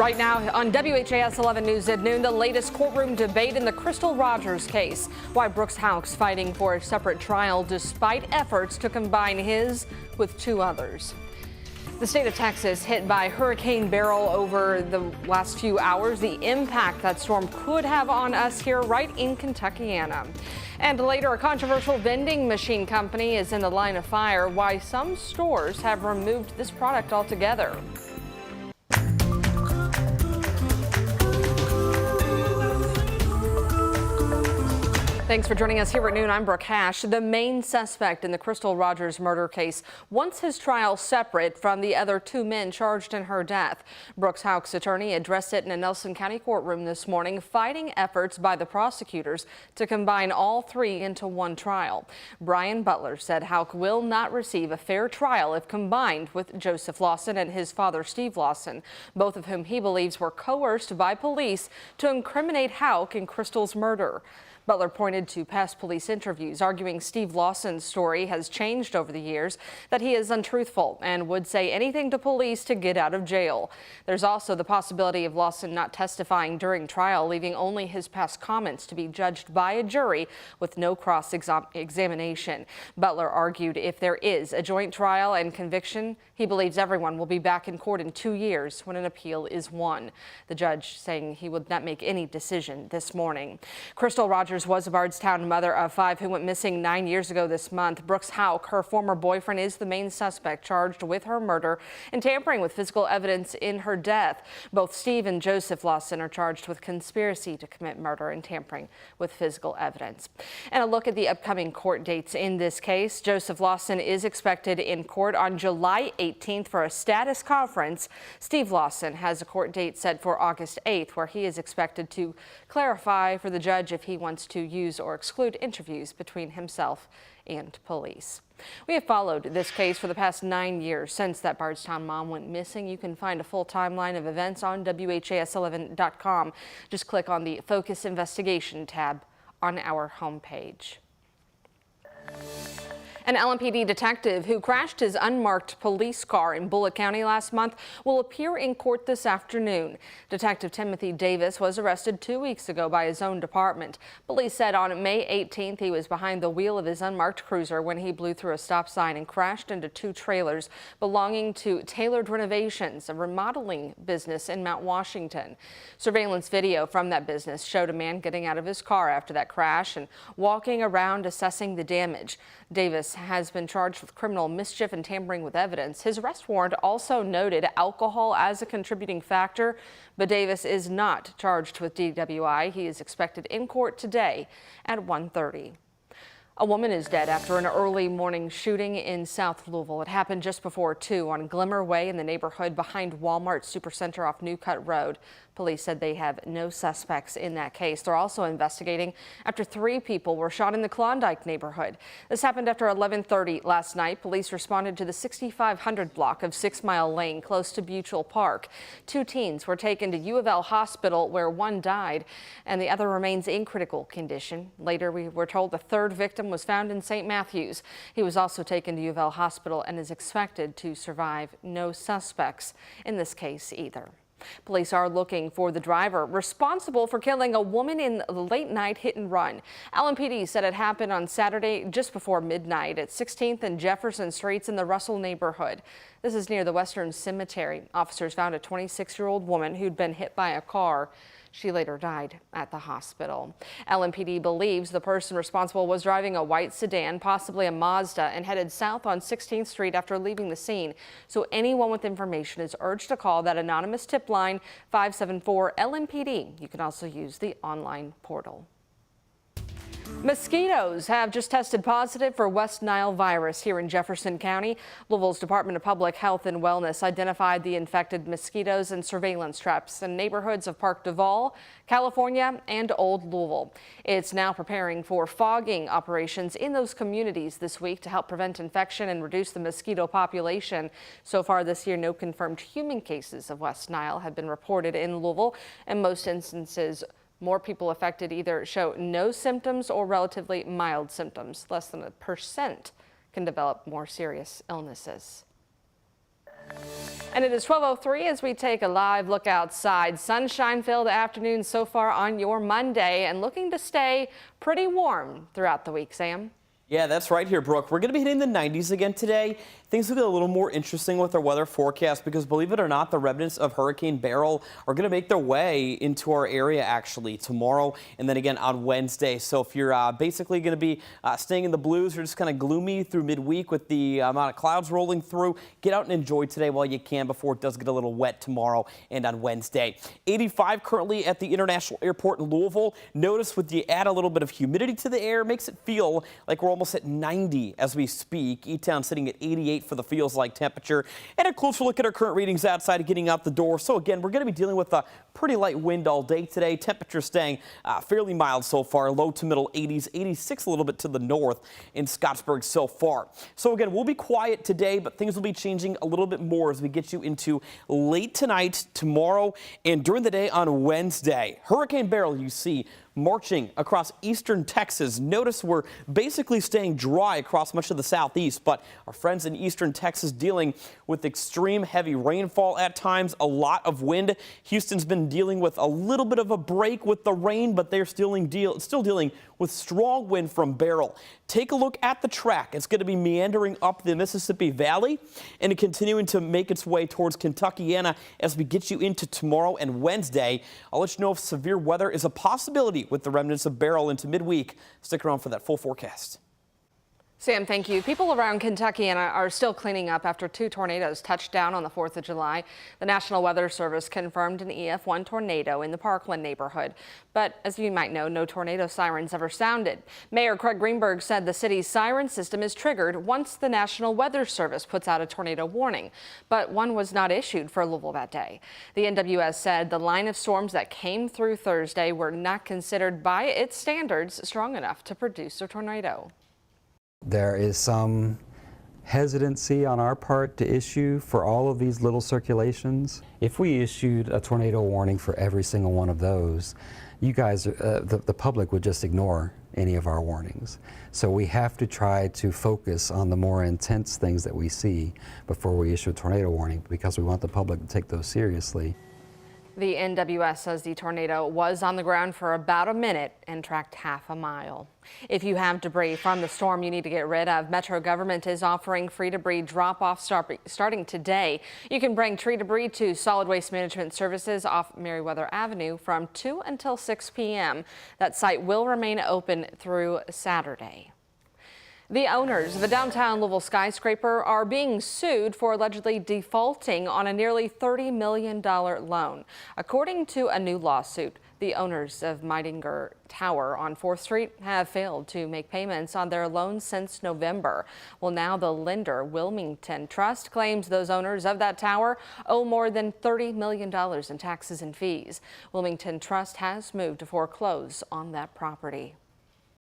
Right now on WHAS11 News at noon, the latest courtroom debate in the Crystal Rogers case. Why Brooks Houck's fighting for a separate trial despite efforts to combine his with two others. The state of Texas hit by Hurricane Beryl over the last few hours. The impact that storm could have on us here right in Kentuckiana. And later, a controversial vending machine company is in the line of fire. Why some stores have removed this product altogether. Thanks for joining us here at noon. I'm Brooke Hash. The main suspect in the Crystal Rogers murder case wants his trial separate from the other two men charged in her death. Brooks Houck's attorney addressed it in a Nelson County courtroom this morning, fighting efforts by the prosecutors to combine all three into one trial. Brian Butler said Houck will not receive a fair trial if combined with Joseph Lawson and his father, Steve Lawson, both of whom he believes were coerced by police to incriminate Houck in Crystal's murder. Butler pointed to past police interviews, arguing Steve Lawson's story has changed over the years, that he is untruthful and would say anything to police to get out of jail. There's also the possibility of Lawson not testifying during trial, leaving only his past comments to be judged by a jury with no cross-examination. Butler argued if there is a joint trial and conviction, he believes everyone will be back in court in 2 years when an appeal is won. The judge saying he would not make any decision this morning. Crystal Rogers was a Bardstown mother of 5 who went missing 9 years ago this month. Brooks Houck, her former boyfriend, is the main suspect charged with her murder and tampering with physical evidence in her death. Both Steve and Joseph Lawson are charged with conspiracy to commit murder and tampering with physical evidence. And a look at the upcoming court dates in this case. Joseph Lawson is expected in court on July 18th for a status conference. Steve Lawson has a court date set for August 8th, where he is expected to clarify for the judge if he wants to use or exclude interviews between himself and police. We have followed this case for the past 9 years since that Bardstown mom went missing. You can find a full timeline of events on WHAS11.com. Just click on the Focus Investigation tab on our homepage. An LMPD detective who crashed his unmarked police car in Bullitt County last month will appear in court this afternoon. Detective Timothy Davis was arrested 2 weeks ago by his own department. Police said on May 18th he was behind the wheel of his unmarked cruiser when he blew through a stop sign and crashed into 2 trailers belonging to Tailored Renovations, a remodeling business in Mount Washington. Surveillance video from that business showed a man getting out of his car after that crash and walking around assessing the damage. Davis has been charged with criminal mischief and tampering with evidence. His arrest warrant also noted alcohol as a contributing factor, but Davis is not charged with DWI. He is expected in court today at 1:30. A woman is dead after an early morning shooting in South Louisville. It happened just before 2 on Glimmer Way in the neighborhood behind Walmart Supercenter off New Cut Road. Police said they have no suspects in that case. They're also investigating after 3 people were shot in the Klondike neighborhood. This happened after 11:30 last night. Police responded to the 6500 block of 6 Mile Lane close to Butyl Park. 2 teens were taken to U of L Hospital where one died and the other remains in critical condition. Later, we were told the 3rd victim was found in St. Matthews. He was also taken to U of L Hospital and is expected to survive. No suspects in this case either. Police are looking for the driver responsible for killing a woman in the late night hit and run. LMPD said it happened on Saturday just before midnight at 16th and Jefferson Streets in the Russell neighborhood. This is near the Western Cemetery. Officers found a 26-year-old woman who'd been hit by a car. She later died at the hospital. LMPD believes the person responsible was driving a white sedan, possibly a Mazda, and headed south on 16th Street after leaving the scene. So anyone with information is urged to call that anonymous tip line 574-LMPD. You can also use the online portal. Mosquitoes have just tested positive for West Nile virus here in Jefferson County. Louisville's Department of Public Health and Wellness identified the infected mosquitoes and surveillance traps in neighborhoods of Park Duval, California, and Old Louisville. It's now preparing for fogging operations in those communities this week to help prevent infection and reduce the mosquito population. So far this year, no confirmed human cases of West Nile have been reported in Louisville. In most instances, more people affected either show no symptoms or relatively mild symptoms. Less than 1% can develop more serious illnesses. And it is 12:03 as we take a live look outside. Sunshine-filled afternoon so far on your Monday and looking to stay pretty warm throughout the week, Sam. Yeah, that's right here, Brooke. We're going to be hitting the 90s again today. Things will get a little more interesting with our weather forecast because, believe it or not, the remnants of Hurricane Beryl are going to make their way into our area actually tomorrow and then again on Wednesday. So if you're basically going to be staying in the blues or just kind of gloomy through midweek with the amount of clouds rolling through, get out and enjoy today while you can before it does get a little wet tomorrow and on Wednesday. 85 currently at the International Airport in Louisville. Notice with you add a little bit of humidity to the air, makes it feel like we're almost at 90 as we speak. E-Town sitting at 88 for the feels like temperature. And a closer look at our current readings outside getting out the door. So again, we're going to be dealing with a pretty light wind all day today. Temperature staying fairly mild so far, low to middle 80s, 86 a little bit to the north in Scottsburg so far. So again, we'll be quiet today, but things will be changing a little bit more as we get you into late tonight, tomorrow, and during the day on Wednesday. Hurricane Beryl, you see, marching across eastern Texas. Notice we're basically staying dry across much of the southeast, but our friends in eastern Texas dealing with extreme heavy rainfall at times, a lot of wind. Houston's been dealing with a little bit of a break with the rain, but they're still dealing with strong wind from Beryl. Take a look at the track. It's going to be meandering up the Mississippi Valley and continuing to make its way towards Kentuckiana as we get you into tomorrow and Wednesday. I'll let you know if severe weather is a possibility with the remnants of Beryl into midweek. Stick around for that full forecast. Sam, thank you. People around Kentucky are still cleaning up after 2 tornadoes touched down on the 4th of July. The National Weather Service confirmed an EF1 tornado in the Parkland neighborhood. But as you might know, no tornado sirens ever sounded. Mayor Craig Greenberg said the city's siren system is triggered once the National Weather Service puts out a tornado warning. But one was not issued for Louisville that day. The NWS said the line of storms that came through Thursday were not considered by its standards strong enough to produce a tornado. There is some hesitancy on our part to issue for all of these little circulations. If we issued a tornado warning for every single one of those, you guys, the public would just ignore any of our warnings. So we have to try to focus on the more intense things that we see before we issue a tornado warning because we want the public to take those seriously. The NWS says the tornado was on the ground for about a minute and tracked half a mile. If you have debris from the storm you need to get rid of, Metro government is offering free debris drop-off starting today. You can bring tree debris to Solid Waste Management Services off Meriwether Avenue from 2 until 6 p.m. That site will remain open through Saturday. The owners of a downtown Louisville skyscraper are being sued for allegedly defaulting on a nearly $30 million loan. According to a new lawsuit, the owners of Meidinger Tower on 4th Street have failed to make payments on their loan since November. Well, now the lender, Wilmington Trust, claims those owners of that tower owe more than $30 million in taxes and fees. Wilmington Trust has moved to foreclose on that property.